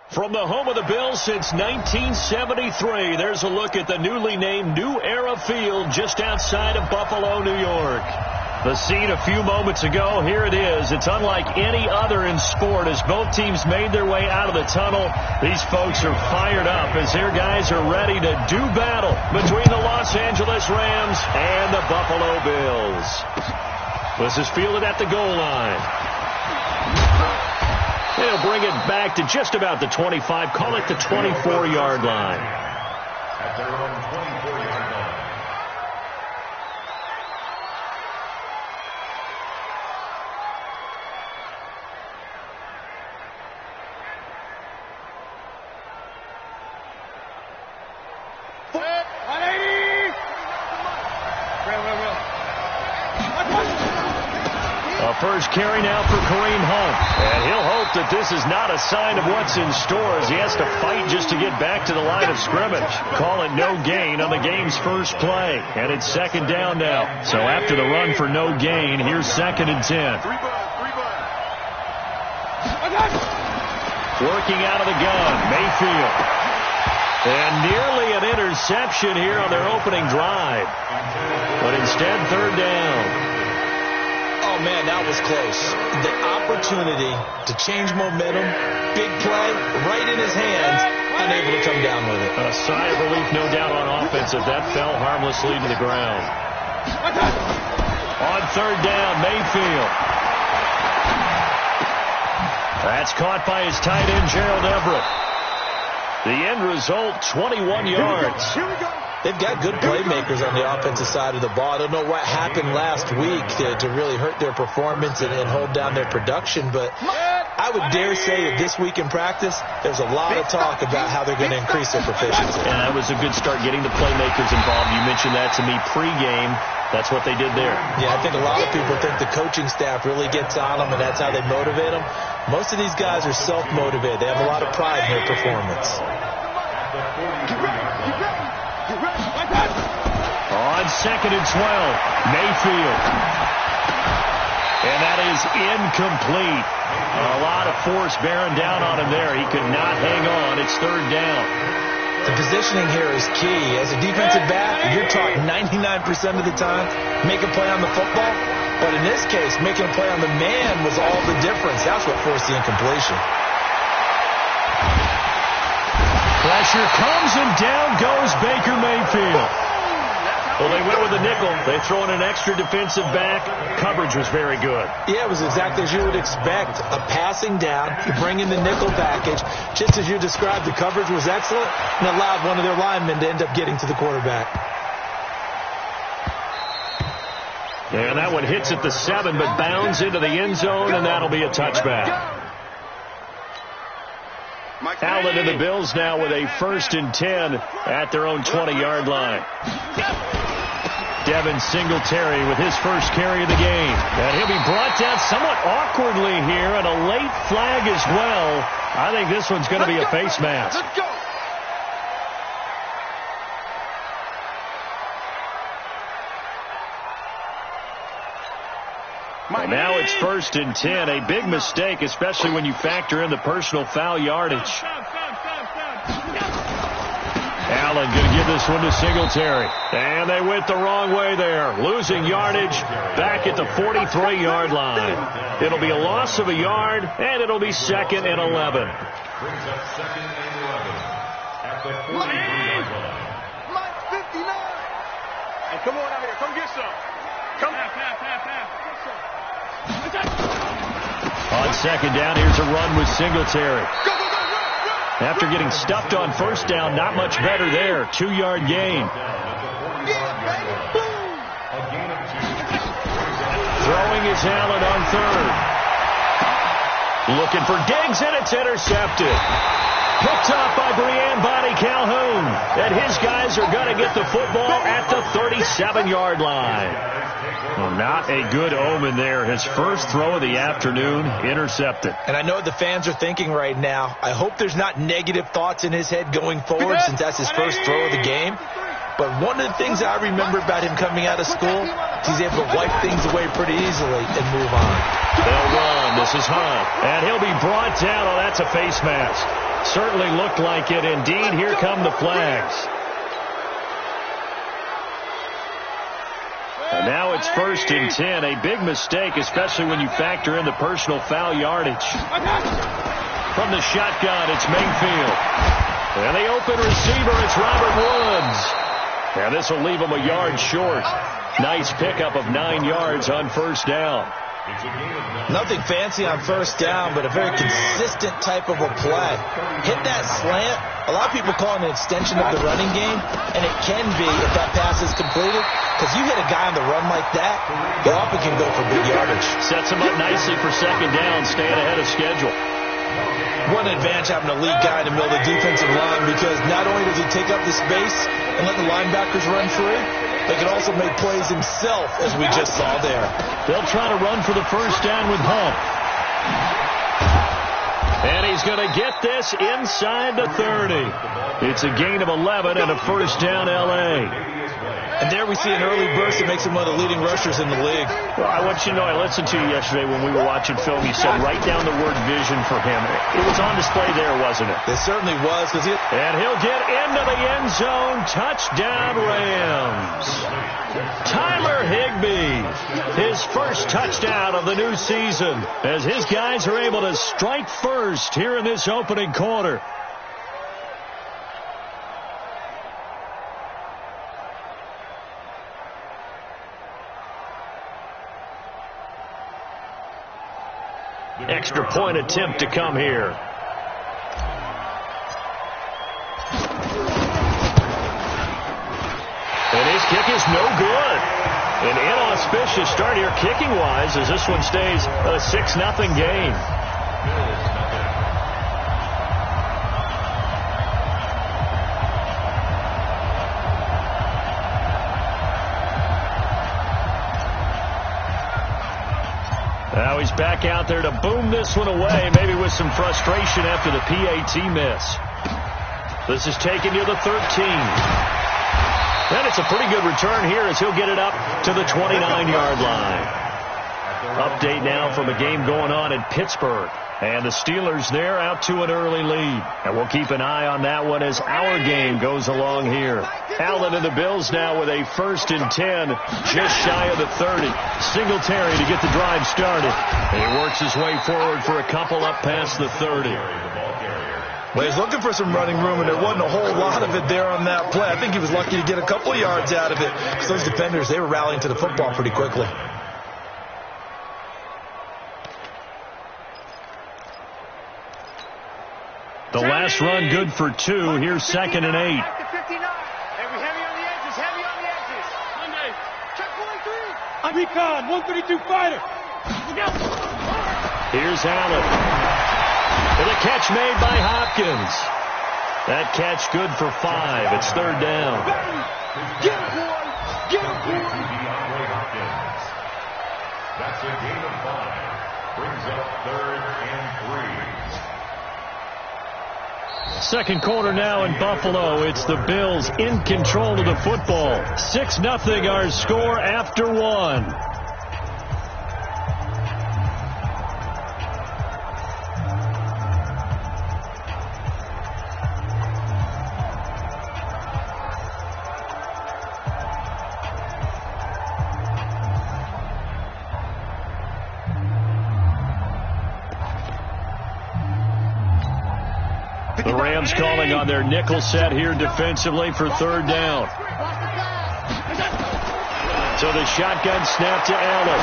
From the home of the Bills since 1973, there's a look at the newly named New Era Field just outside of Buffalo, New York. The scene a few moments ago, here it is. It's unlike any other in sport as both teams made their way out of the tunnel. These folks are fired up as their guys are ready to do battle between the Los Angeles Rams and the Buffalo Bills. This is fielded at the goal line. They'll bring it back to just about the 25. Call it the 24-yard line. At their own 24-yard line. First carry now for Kareem Hunt. And he'll hope that this is not a sign of what's in store as he has to fight just to get back to the line of scrimmage. Call it no gain on the game's first play. And it's second down now. So after the run for no gain, here's 2nd and 10. Working out of the gun, Mayfield. And nearly an interception here on their opening drive. But instead, 3rd down. Oh, man, that was close. The opportunity to change momentum, big play, right in his hands, unable to come down with it. A sigh of relief, no doubt, on offense as that fell harmlessly to the ground. On 3rd down, Mayfield. That's caught by his tight end, Gerald Everett. The end result, 21 yards. They've got good playmakers on the offensive side of the ball. I don't know what happened last week to really hurt their performance and hold down their production, but I would dare say that this week in practice, there's a lot of talk about how they're going to increase their proficiency. And that was a good start getting the playmakers involved. You mentioned that to me pregame. That's what they did there. Yeah, I think a lot of people think the coaching staff really gets on them, and that's how they motivate them. Most of these guys are self-motivated. They have a lot of pride in their performance. On 2nd and 12, Mayfield. And that is incomplete. A lot of force bearing down on him there. He could not hang on. It's 3rd down. The positioning here is key. As a defensive back, you're taught 99% of the time, make a play on the football. But in this case, making a play on the man was all the difference. That's what forced the incompletion. Pressure comes and down goes Baker Mayfield. Well, they went with a nickel. They throw in an extra defensive back. Coverage was very good. Yeah, it was exactly as you would expect. A passing down, you bring in the nickel package. Just as you described, the coverage was excellent and allowed one of their linemen to end up getting to the quarterback. And that one hits at the 7, but bounds into the end zone, and that'll be a touchback. Allen and the Bills now with a 1st and 10 at their own 20-yard line. Devin Singletary with his first carry of the game. And he'll be brought down somewhat awkwardly here, and a late flag as well. I think this one's going to be a face mask. Let's go. And now it's 1st and 10. A big mistake, especially when you factor in the personal foul yardage. Allen going to give this one to Singletary. And they went the wrong way there. Losing yardage back at the 43-yard line. It'll be a loss of a yard, and it'll be 2nd and 11. Brings up 2nd and 11 at the 43-yard line. Mike 59. Hey, come on out here. Come get some. Come on. On 2nd down, here's a run with Singletary. After getting stuffed on 1st down, not much better there. 2-yard gain. Throwing is Allen on 3rd. Looking for Diggs, and it's intercepted. Picked off by Brian Bonnie Calhoun. And his guys are going to get the football at the 37-yard line. Well, not a good omen there. His first throw of the afternoon intercepted. And I know what the fans are thinking right now. I hope there's not negative thoughts in his head going forward since that's his first throw of the game. But one of the things I remember about him coming out of school, he's able to wipe things away pretty easily and move on. They'll run. This is Hunt. And he'll be brought down. Oh, that's a face mask. certainly looked like it. Indeed, here come the flags. And now it's 1st and 10. A big mistake, especially when you factor in the personal foul yardage. From the shotgun, it's Mayfield. And the open receiver, it's Robert Woods. And this will leave him a yard short. Nice pickup of 9 yards on 1st down. Nothing fancy on 1st down, but a very consistent type of a play. Hit that slant. A lot of people call it an extension of the running game, and it can be if that pass is completed, because you hit a guy on the run like that, you often can go for big yardage. Sets him up nicely for 2nd down, staying ahead of schedule. One advantage having a lead guy in the middle of the defensive line, because not only does he take up the space and let the linebackers run free, but he can also make plays himself, as we just saw there. They'll try to run for the 1st down with Hump. And he's going to get this inside the 30. It's a gain of 11 and a 1st down L.A. And there we see an early burst that makes him one of the leading rushers in the league. Well, I want you to know, I listened to you yesterday when we were watching film. You said write down the word vision for him. It was on display there, wasn't it? It certainly was. And he'll get into the end zone. Touchdown, Rams. Tyler Higbee, his first touchdown of the new season, as his guys are able to strike first here in this opening quarter. Extra point attempt to come here. And his kick is no good. An inauspicious start here kicking-wise, as this one stays a 6-0 game. Now he's back out there to boom this one away, maybe with some frustration after the PAT miss. This is taken to the 13. And it's a pretty good return here as he'll get it up to the 29-yard line. Update now from a game going on in Pittsburgh. And the Steelers there out to an early lead. And we'll keep an eye on that one as our game goes along here. Allen and the Bills now with a 1st and 10, just shy of the 30. Singletary to get the drive started. And he works his way forward for a couple up past the 30. Well, he's looking for some running room, and there wasn't a whole lot of it there on that play. I think he was lucky to get a couple of yards out of it, because those defenders, they were rallying to the football pretty quickly. The last run good for 2. Here's 2nd and 8. Hey, we heavy on the edges, heavy on the edges. Monday. Check 43. Recon, 132 fighter. Here's Allen. And a catch made by Hopkins. That catch good for 5. It's 3rd down. Get him, boy. Get him, boy. That's a gain of 5. Brings up 3rd and 3. Second quarter now in Buffalo. It's the Bills in control of the football. 6-0 our score after 1. The Rams calling on their nickel set here defensively for 3rd down. So the shotgun snap to Allen.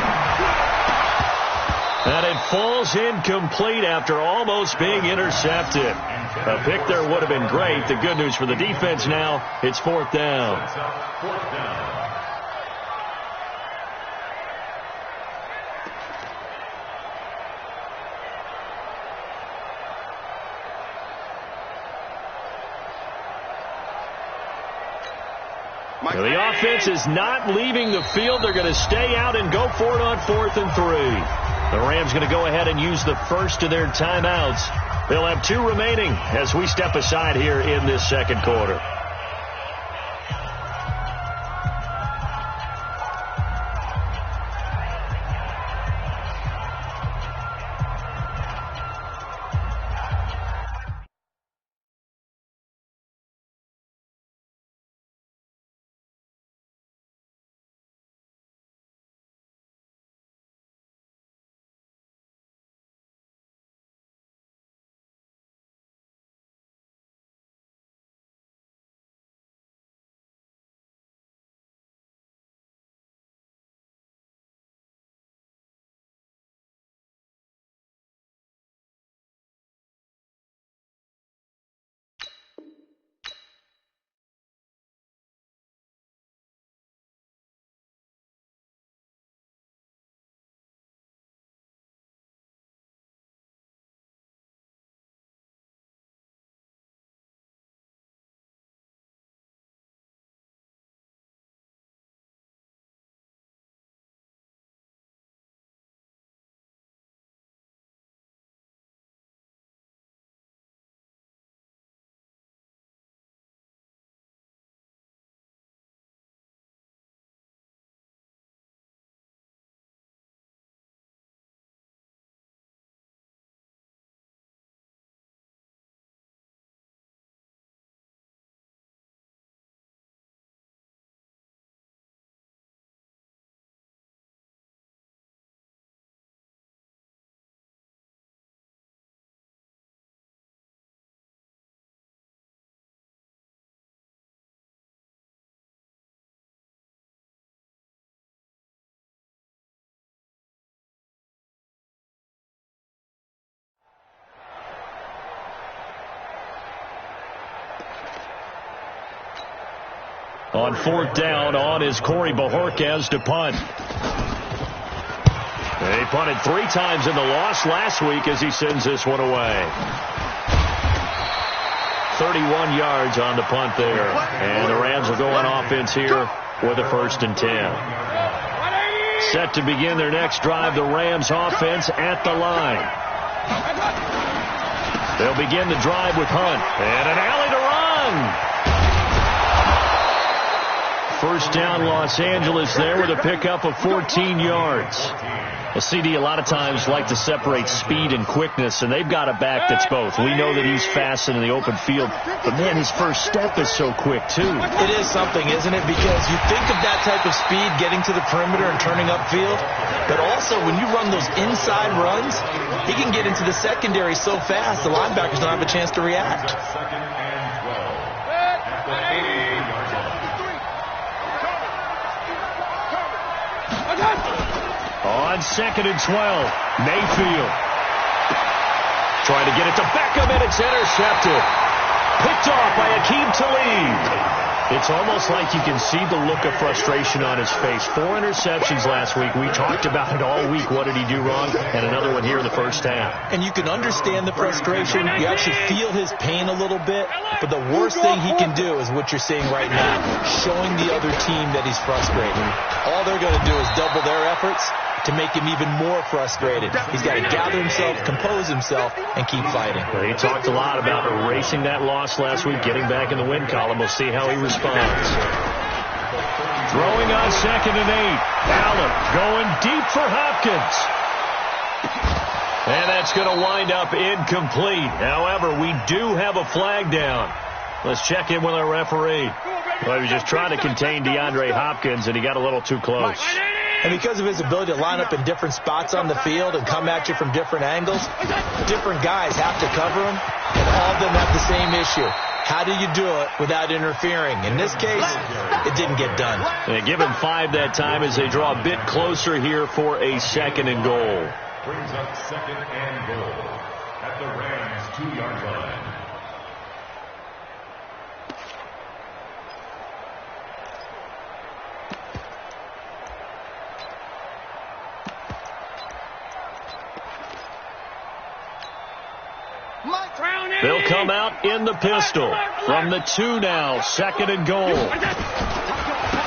And it falls incomplete after almost being intercepted. A pick there would have been great. The good news for the defense now, it's 4th down. The offense is not leaving the field. They're going to stay out and go for it on 4th and 3. The Rams going to go ahead and use the first of their timeouts. They'll have 2 remaining as we step aside here in this second quarter. On 4th down, on is Corey Bojorquez to punt. He punted 3 times in the loss last week as he sends this one away. 31 yards on the punt there. And the Rams will go on offense here with a 1st and 10. Set to begin their next drive, the Rams offense at the line. They'll begin the drive with Hunt. And an alley to run. 1st down, Los Angeles there with a pickup of 14 yards. A CD a lot of times like to separate speed and quickness, and they've got a back that's both. We know that he's fast in the open field, but man, his first step is so quick too. It is something, isn't it? Because you think of that type of speed getting to the perimeter and turning upfield, but also when you run those inside runs, he can get into the secondary so fast the linebackers don't have a chance to react. On 2nd and 12, Mayfield. Trying to get it to Beckham, and it's intercepted. Picked off by Aqib Talib. It's almost like you can see the look of frustration on his face. 4 interceptions last week. We talked about it all week. What did he do wrong? And another one here in the 1st half. And you can understand the frustration. You actually feel his pain a little bit. But the worst thing he can do is what you're seeing right now, showing the other team that he's frustrated. All they're going to do is double their efforts to make him even more frustrated. He's got to gather himself, compose himself, and keep fighting. Well, he talked a lot about erasing that loss last week, getting back in the win column. We'll see how he responds. Throwing on 2nd and 8. Allen going deep for Hopkins. And that's going to wind up incomplete. However, we do have a flag down. Let's check in with our referee. Well, he was just trying to contain DeAndre Hopkins, and he got a little too close. And because of his ability to line up in different spots on the field and come at you from different angles, different guys have to cover him, and all of them have the same issue. How do you do it without interfering? In this case, it didn't get done. They give him 5 that time as they draw a bit closer here for a 2nd and goal. Brings up 2nd and goal at the Rams' 2-yard line. They'll come out in the pistol from the 2 now, 2nd and goal.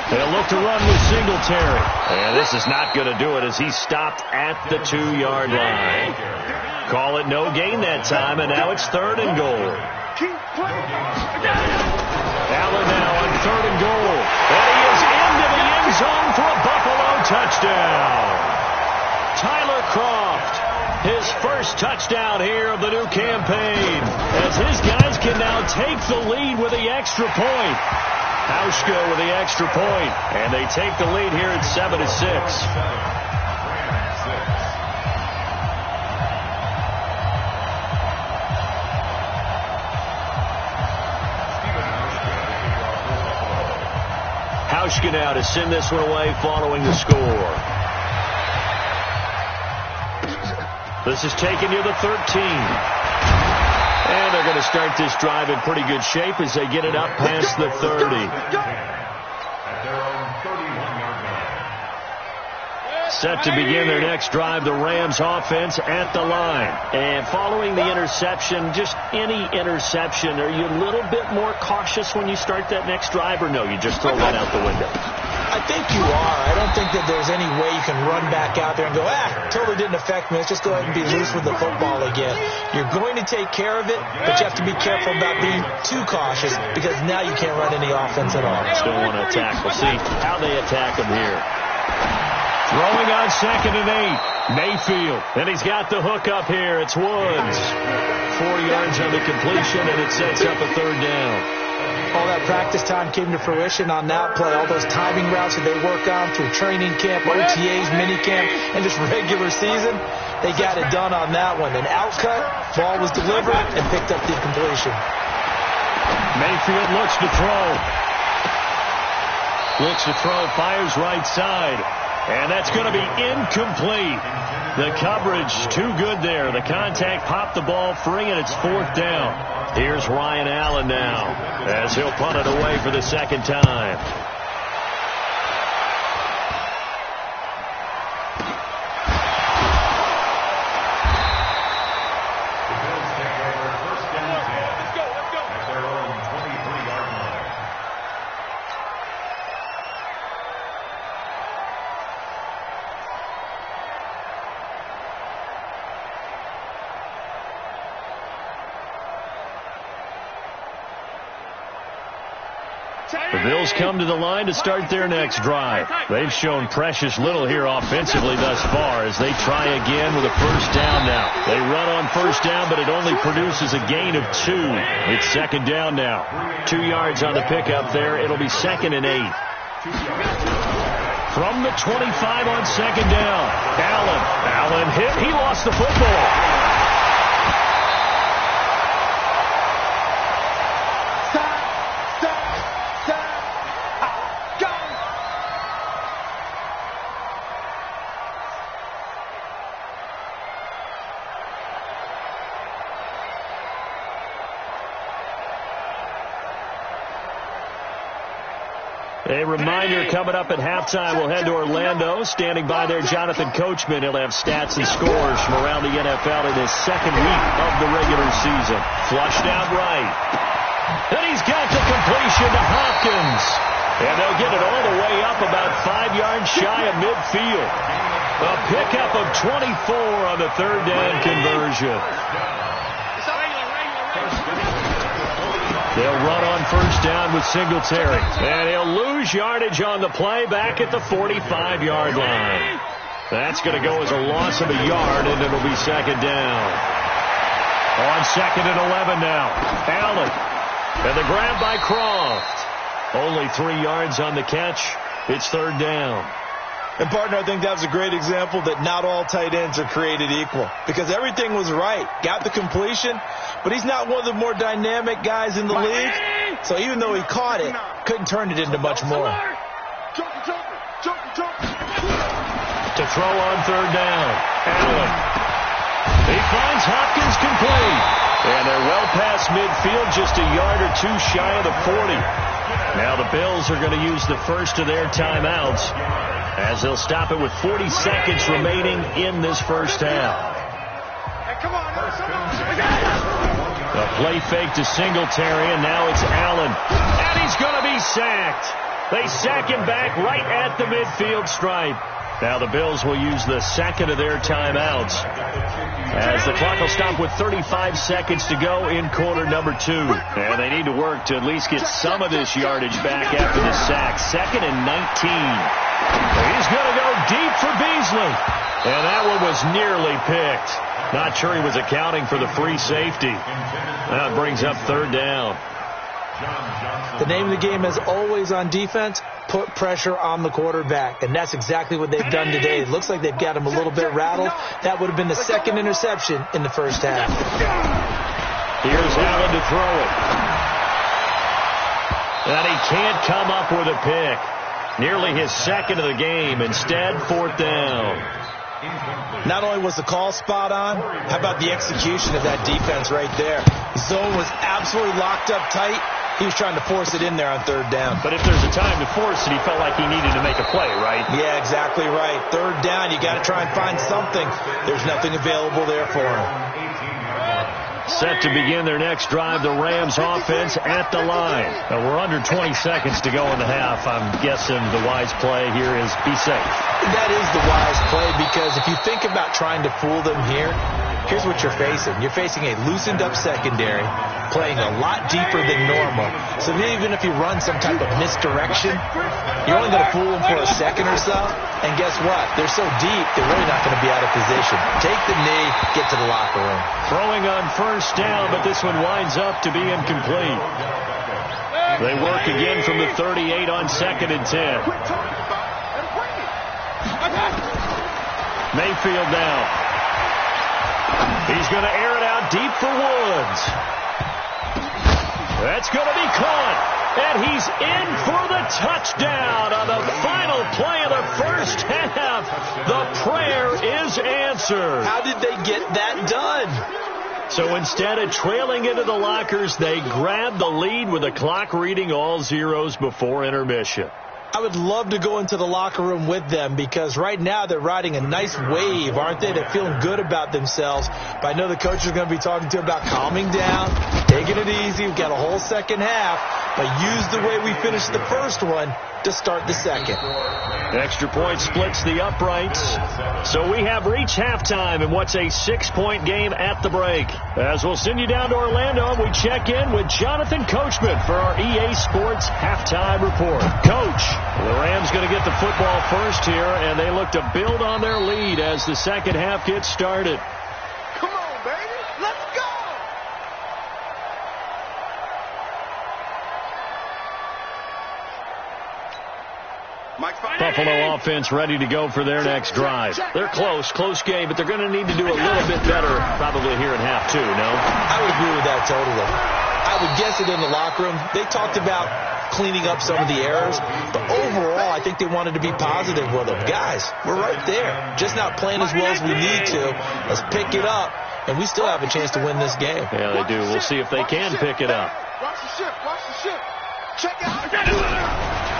They'll look to run with Singletary. And this is not going to do it as he's stopped at the 2-yard line. Call it no gain that time, and now it's 3rd and goal. Allen now on 3rd and goal. And he is into the end zone for a Buffalo touchdown. Tyler Kroft, his first touchdown here of the new campaign, as his guys can now take the lead with the extra point. Hauschka with the extra point, and they take the lead here at 7-6. Hauschka now to send this one away following the score. This is taken near the 13. And they're going to start this drive in pretty good shape as they get it up past the 30. Set to begin their next drive, the Rams offense at the line. And following the interception, just any interception, are you a little bit more cautious when you start that next drive, or no, you just throw that out the window? I think you are. I don't think that there's any way you can run back out there and go, totally didn't affect me. Let's just go ahead and be loose with the football again. You're going to take care of it, but you have to be careful about being too cautious because now you can't run any offense at all. Still want to attack. We'll see how they attack him here. Throwing on 2nd and 8. Mayfield. And he's got the hook up here. It's Woods. 4 yards on the completion, and it sets up a 3rd down. All that practice time came to fruition on that play. All those timing routes that they work on through training camp, OTAs, minicamp, and just regular season, they got it done on that one. An outcut, ball was delivered, and picked up the completion. Mayfield looks to throw. Fires right side. And that's going to be incomplete. The coverage too good there. The contact popped the ball free, and it's 4th down. Here's Ryan Allen now as he'll punt it away for the second time. The Bills come to the line to start their next drive. They've shown precious little here offensively thus far as they try again with a first down now. They run on first down, but it only produces a gain of 2. It's second down now. 2 yards on the pickup there. It'll be 2nd and 8. From the 25 on second down. Allen hit. He lost the football. A reminder, coming up at halftime, we'll head to Orlando. Standing by there, Jonathan Coachman. He'll have stats and scores from around the NFL in his second week of the regular season. Flushed out right. And he's got the completion to Hopkins. And they'll get it all the way up about 5 yards shy of midfield. A pickup of 24 on the third down conversion. They'll run on first down with Singletary. And he'll lose yardage on the play back at the 45-yard line. That's going to go as a loss of a yard, and it'll be second down. On 2nd and 11 now. Allen. And the grab by Croft. Only 3 yards on the catch. It's third down. And, partner, I think that was a great example that not all tight ends are created equal. Because everything was right. Got the completion, but he's not one of the more dynamic guys in the league. So even though he caught it, couldn't turn it into much more. To throw on third down. Allen. He finds Hopkins complete. And they're well past midfield, just a yard or 2 shy of the 40. Now the Bills are going to use the first of their timeouts as they'll stop it with 40 seconds remaining in this first half. A play fake to Singletary, and now it's Allen. And he's going to be sacked. They sack him back right at the midfield stripe. Now the Bills will use the second of their timeouts as the clock will stop with 35 seconds to go in quarter number 2. And they need to work to at least get some of this yardage back after the sack. 2nd and 19. He's going to go deep for Beasley. And that one was nearly picked. Not sure he was accounting for the free safety. That brings up third down. The name of the game is always on defense, put pressure on the quarterback. And that's exactly what they've done today. It looks like they've got him a little bit rattled. That would have been the second interception in the first half. Here's Allen to throw it. And he can't come up with a pick. Nearly his second of the game. Instead, fourth down. Not only was the call spot on, how about the execution of that defense right there? The zone was absolutely locked up tight. He was trying to force it in there on third down. But if there's a time to force it, he felt like he needed to make a play, right? Yeah, exactly right. Third down, you got to try and find something. There's nothing available there for him. Set to begin their next drive, the Rams offense at the line. We're under 20 seconds to go in the half. I'm guessing the wise play here is be safe. That is the wise play, because if you think about trying to fool them here, here's what you're facing. You're facing a loosened up secondary, playing a lot deeper than normal. So even if you run some type of misdirection, you're only going to fool them for a second or so. And guess what? They're so deep, they're really not going to be out of position. Take the knee, get to the locker room. Throwing on first down, but this one winds up to be incomplete. They work again from the 38 on 2nd and 10. Mayfield now. He's going to air it out deep for Woods. That's going to be caught. And he's in for the touchdown on the final play of the first half. The prayer is answered. How did they get that done? So instead of trailing into the lockers, they grabbed the lead with the clock reading all zeros before intermission. I would love to go into the locker room with them because right now they're riding a nice wave, aren't they? They're feeling good about themselves. But I know the coach is going to be talking to them about calming down, taking it easy. We've got a whole second half, but use the way we finished the first one to start the second. Extra point splits the uprights. So we have reached halftime in what's a 6-point game at the break. As we'll send you down to Orlando, we check in with Jonathan Coachman for our EA Sports Halftime Report. Coach, the Rams going to get the football first here, and they look to build on their lead as the second half gets started. Come on, baby. Let's go. Buffalo offense ready to go for their next drive. They're close game, but they're going to need to do a little bit better probably here in half two, no? I would agree with that totally. I would guess it in the locker room. They talked about cleaning up some of the errors, but overall I think they wanted to be positive with them. Guys, we're right there. Just not playing as well as we need to. Let's pick it up, and we still have a chance to win this game. Yeah, they do. We'll see if they can pick it up. Watch the ship. Watch the ship. Check it out.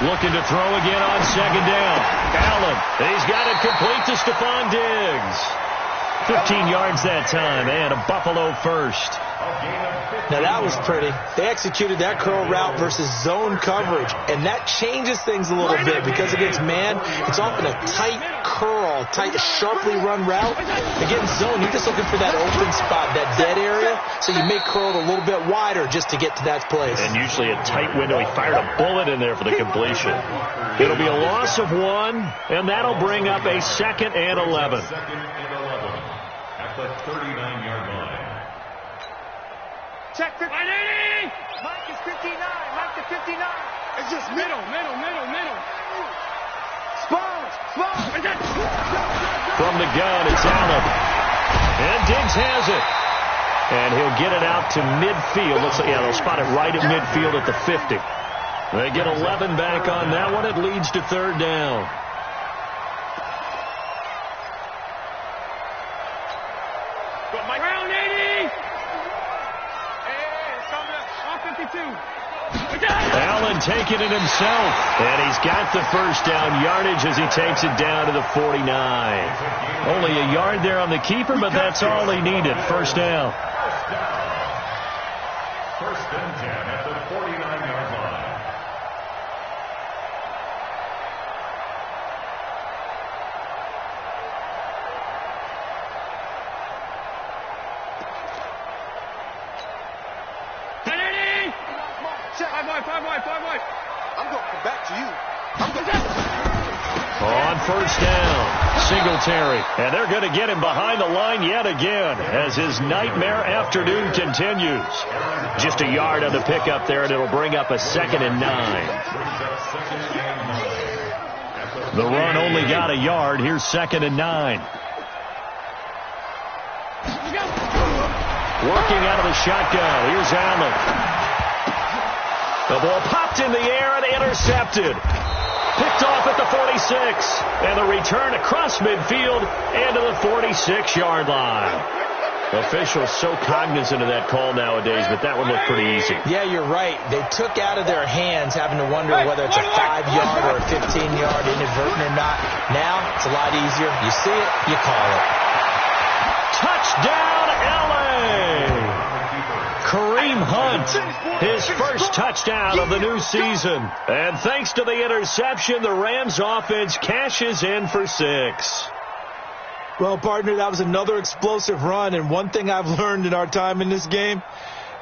Looking to throw again on second down. Allen, he's got it complete to Stephon Diggs. 15 yards that time, and a Buffalo first. Now that was pretty. They executed that curl route versus zone coverage, and that changes things a little bit because against man, it's often a tight curl, tight, sharply run route. Against zone, you're just looking for that open spot, that dead area, so you make curl a little bit wider just to get to that place. And usually a tight window. He fired a bullet in there for the completion. It'll be a loss of 1, and that'll bring up a 2nd and 11. Second and 11 at the 39-yard line. Check 50. Mike is 59. Mike to 59. It's just middle. Sponge. From the gun, it's Allen. And Diggs has it. And he'll get it out to midfield. Looks like, yeah, they'll spot it right at midfield at the 50. They get 11 back on that one. It leads to 3rd down. Round 80. Allen taking it himself, and he's got the first down yardage as he takes it down to the 49. Only a yard there on the keeper, but that's all he needed. First down. First and 10 at the 49-yard line. Five wide. I'm going to come back to you. On first down, Singletary. And they're going to get him behind the line yet again as his nightmare afternoon continues. Just a yard on the pickup there, and it'll bring up a 2nd and 9. The run only got a yard. Here's 2nd and 9. Working out of the shotgun. Here's Allen. The ball popped in the air and intercepted. Picked off at the 46. And the return across midfield and to the 46-yard line. Officials so cognizant of that call nowadays, but that one looked pretty easy. Yeah, you're right. They took out of their hands having to wonder whether it's a 5-yard or a 15-yard, inadvertent or not. Now, it's a lot easier. You see it, you call it. Touchdown, LA! Kareem Hunt, his first touchdown of the new season. And thanks to the interception, the Rams offense cashes in for 6. Well, partner, that was another explosive run, and one thing I've learned in our time in this game,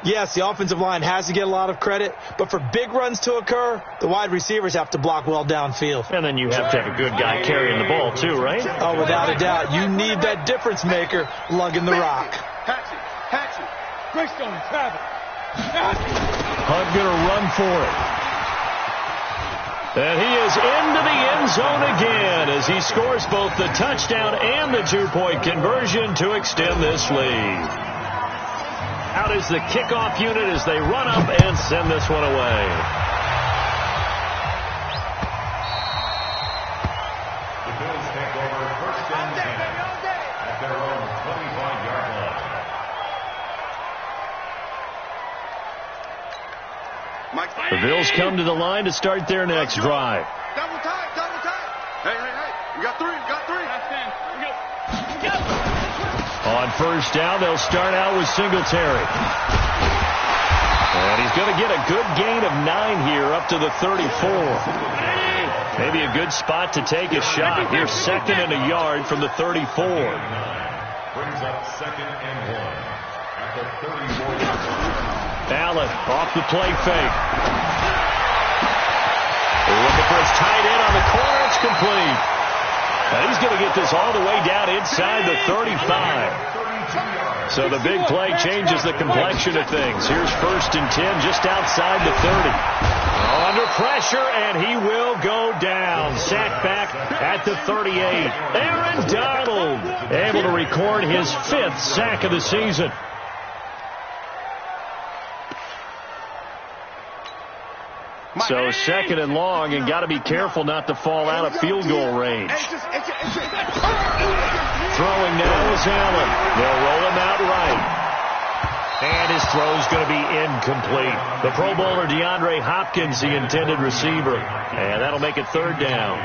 yes, the offensive line has to get a lot of credit, but for big runs to occur, the wide receivers have to block well downfield. And then you have to have a good guy carrying the ball too, right? Oh, without a doubt. You need that difference maker lugging the rock. Hatchet. Greystone, travel. Hunt going to run for it. And he is into the end zone again as he scores both the touchdown and the 2-point conversion to extend this lead. Out is the kickoff unit as they run up and send this one away. Bills come to the line to start their next drive. Double tight, double tight. Hey. We got three. On first down, they'll start out with Singletary. And he's going to get a good gain of 9 here up to the 34. Maybe a good spot to take a shot. Here's 2nd and a yard from the 34. Brings up 2nd and 1 at the 34. Allen off the play fake. Looking for his tight end on the corner. It's complete. And he's going to get this all the way down inside the 35. So the big play changes the complexion of things. Here's 1st and 10 just outside the 30. Under pressure, and he will go down. Sacked back at the 38. Aaron Donald able to record his 5th sack of the season. So 2nd and long, and got to be careful not to fall out of field goal range. Throwing now is Allen. They'll roll him out right. And his throw's going to be incomplete. The Pro Bowler DeAndre Hopkins, the intended receiver. And that'll make it 3rd down.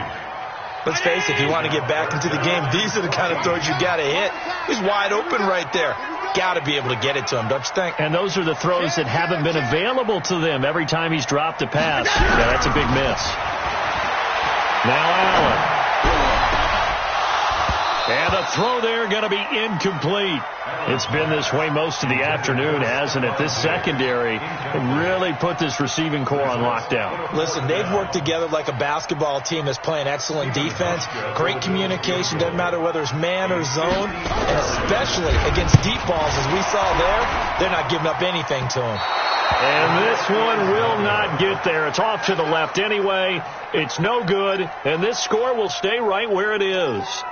Let's face it, if you want to get back into the game, these are the kind of throws you got to hit. He's wide open right there. Got to be able to get it to him, don't you think? And those are the throws that haven't been available to them every time he's dropped a pass. Yeah, that's a big miss. Now Allen. And the throw there going to be incomplete. It's been this way most of the afternoon, hasn't it? This secondary really put this receiving core on lockdown. Listen, they've worked together like a basketball team that's playing excellent defense. Great communication, doesn't matter whether it's man or zone. And especially against deep balls, as we saw there, they're not giving up anything to them. And this one will not get there. It's off to the left anyway. It's no good, and this score will stay right where it is.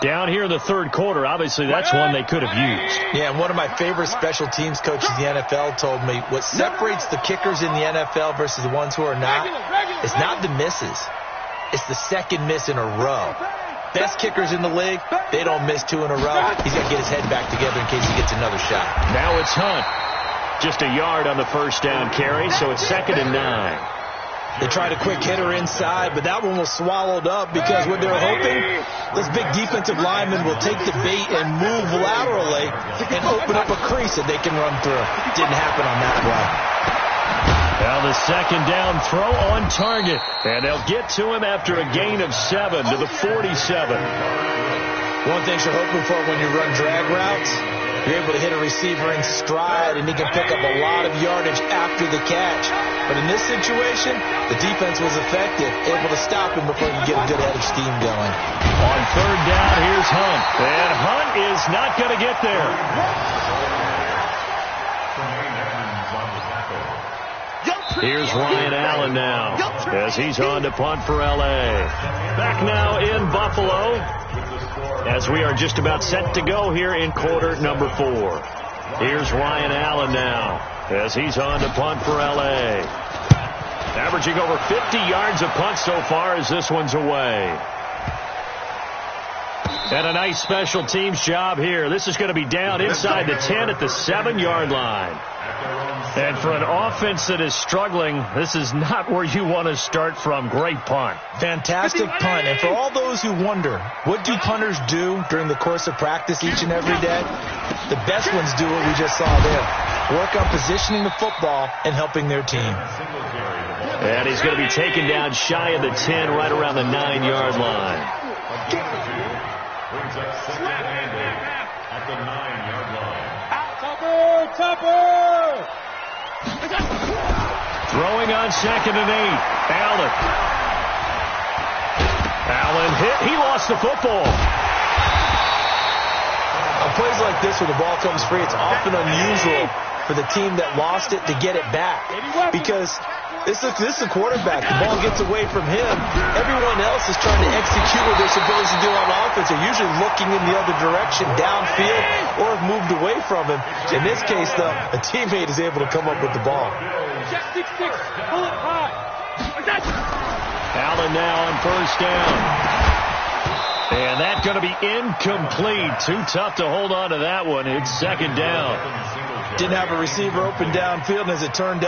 Down here in the 3rd quarter, obviously that's one they could have used. Yeah, and one of my favorite special teams coaches in the NFL told me what separates the kickers in the NFL versus the ones who are not, it's not the misses. It's the 2nd miss in a row. Best kickers in the league, they don't miss 2 in a row. He's got to get his head back together in case he gets another shot. Now it's Hunt. Just a yard on the first down carry, so it's 2nd and 9. They tried a quick hitter inside, but that one was swallowed up because what they were hoping, those big defensive linemen will take the bait and move laterally and open up a crease that they can run through. Didn't happen on that play. Now the 2nd down throw on target, and they'll get to him after a gain of 7 to the 47. One thing you're hoping for when you run drag routes, you're able to hit a receiver in stride, and he can pick up a lot of yardage after the catch. But in this situation, the defense was effective, able to stop him before he could get a good head of steam going. On 3rd down, here's Hunt. And Hunt is not going to get there. Here's Ryan Allen now as he's on to punt for L.A. Back now in Buffalo as we are just about set to go here in quarter number 4. Here's Ryan Allen now as he's on to punt for L.A. Averaging over 50 yards of punt so far as this one's away. And a nice special teams job here. This is going to be down inside the 10 at the 7-yard line. And for an offense that is struggling, this is not where you want to start from. Great punt. Fantastic punt. And for all those who wonder, what do punters do during the course of practice each and every day? The best ones do what we just saw there. Work on positioning the football and helping their team. And he's going to be taken down shy of the 10, right around the 9-yard line. Brings up 2nd and 8 at the 9-yard line. Topper! Throwing on 2nd and 8. Allen hit. He lost the football. On plays like this where the ball comes free, it's often unusual for the team that lost it to get it back. Because this is a quarterback. The ball gets away from him. Everyone else is trying to execute what they're supposed to do on offense. They're usually looking in the other direction, downfield, or have moved away from him. In this case, though, a teammate is able to come up with the ball. Allen now on first down. And that's going to be incomplete. Too tough to hold on to that one. It's 2nd down. Didn't have a receiver open downfield, and as it turned out,